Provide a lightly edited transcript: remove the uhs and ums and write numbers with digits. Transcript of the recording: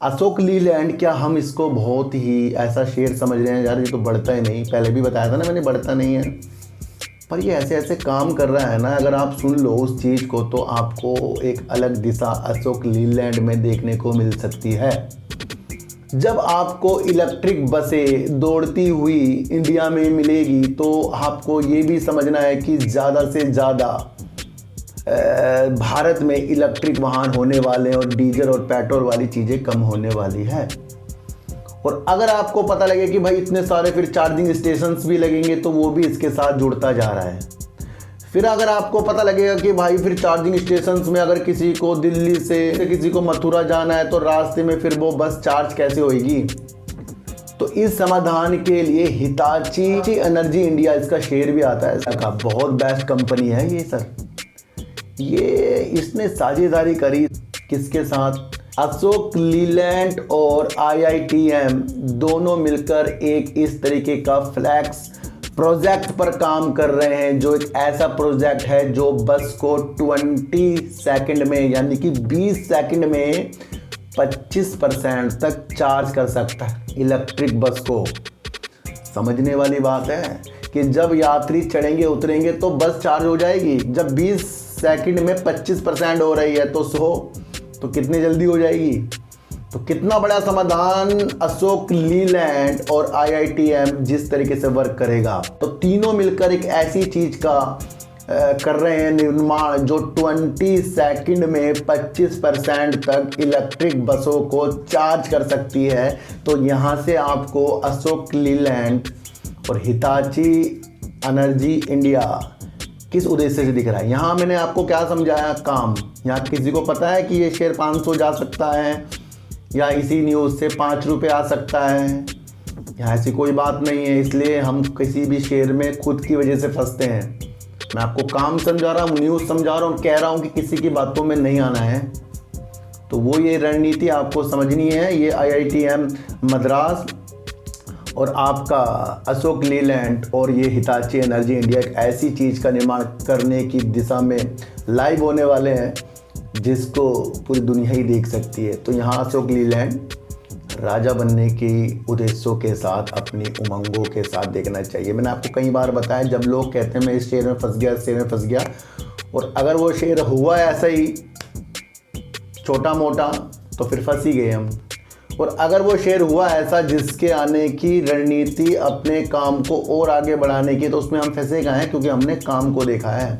अशोक लीलैंड, क्या हम इसको बहुत ही ऐसा शेयर समझ रहे हैं यार, ये तो बढ़ता ही नहीं, पहले भी बताया था ना मैंने, बढ़ता नहीं है। पर ये ऐसे ऐसे काम कर रहा है ना, अगर आप सुन लो उस चीज़ को तो आपको एक अलग दिशा अशोक लीलैंड में देखने को मिल सकती है। जब आपको इलेक्ट्रिक बसें दौड़ती हुई इंडिया में मिलेगी तो आपको ये भी समझना है कि ज़्यादा से ज़्यादा भारत में इलेक्ट्रिक वाहन होने वाले हैं और डीजल और पेट्रोल वाली चीज़ें कम होने वाली है। और अगर आपको पता लगे कि भाई इतने सारे फिर चार्जिंग स्टेशंस भी लगेंगे तो वो भी इसके साथ जुड़ता जा रहा है। फिर अगर आपको पता लगेगा कि भाई फिर चार्जिंग स्टेशंस में अगर किसी को दिल्ली से किसी को मथुरा जाना है तो रास्ते में फिर वो बस चार्ज कैसे होएगी। तो इस समाधान के लिए हिताची एनर्जी इंडिया, इसका शेयर भी आता है, इसका बहुत बेस्ट कंपनी है ये सर। ये इसने साझेदारी करी किसके साथ? अशोक लीलैंड और IITM दोनों मिलकर एक इस तरीके का फ्लैक्स प्रोजेक्ट पर काम कर रहे हैं, जो एक ऐसा प्रोजेक्ट है जो बस को 20 सेकंड में यानी कि 20 सेकंड में 25% तक चार्ज कर सकता है इलेक्ट्रिक बस को। समझने वाली बात है कि जब यात्री चढ़ेंगे उतरेंगे तो बस चार्ज हो जाएगी। जब 20 सेकंड में 25% हो रही है तो कितनी जल्दी हो जाएगी। तो कितना बड़ा समाधान अशोक लीलैंड और IITM जिस तरीके से वर्क करेगा। तो तीनों मिलकर एक ऐसी चीज का कर रहे हैं निर्माण जो 20 सेकंड में 25% तक इलेक्ट्रिक बसों को चार्ज कर सकती है। तो यहाँ से आपको अशोक लीलैंड और हिताची एनर्जी इंडिया किस उद्देश्य से दिख रहा है। यहाँ मैंने आपको क्या समझाया, काम। यहाँ किसी को पता है कि ये शेयर 500 जा सकता है या इसी न्यूज़ से 5 रुपये आ सकता है? यहाँ ऐसी कोई बात नहीं है, इसलिए हम किसी भी शेयर में खुद की वजह से फंसते हैं। मैं आपको काम समझा रहा हूँ, न्यूज़ समझा रहा हूँ, कह रहा हूँ कि किसी की बातों में नहीं आना है। तो वो ये रणनीति आपको समझनी है। ये IITM मद्रास और आपका अशोक लीलैंड और ये हिताची एनर्जी इंडिया एक ऐसी चीज़ का निर्माण करने की दिशा में लाइव होने वाले हैं जिसको पूरी दुनिया ही देख सकती है। तो यहाँ अशोक लीलैंड राजा बनने की उद्देश्यों के साथ, अपनी उमंगों के साथ देखना चाहिए। मैंने आपको कई बार बताया, जब लोग कहते हैं मैं इस शेयर में फंस गया, इस शेयर में फंस गया, और अगर वो शेयर हुआ ऐसा ही छोटा मोटा तो फिर फंस ही गए हम। और अगर वो शेयर हुआ ऐसा जिसके आने की रणनीति अपने काम को और आगे बढ़ाने की, तो उसमें हम फंसे कहाँ हैं, क्योंकि हमने काम को देखा है।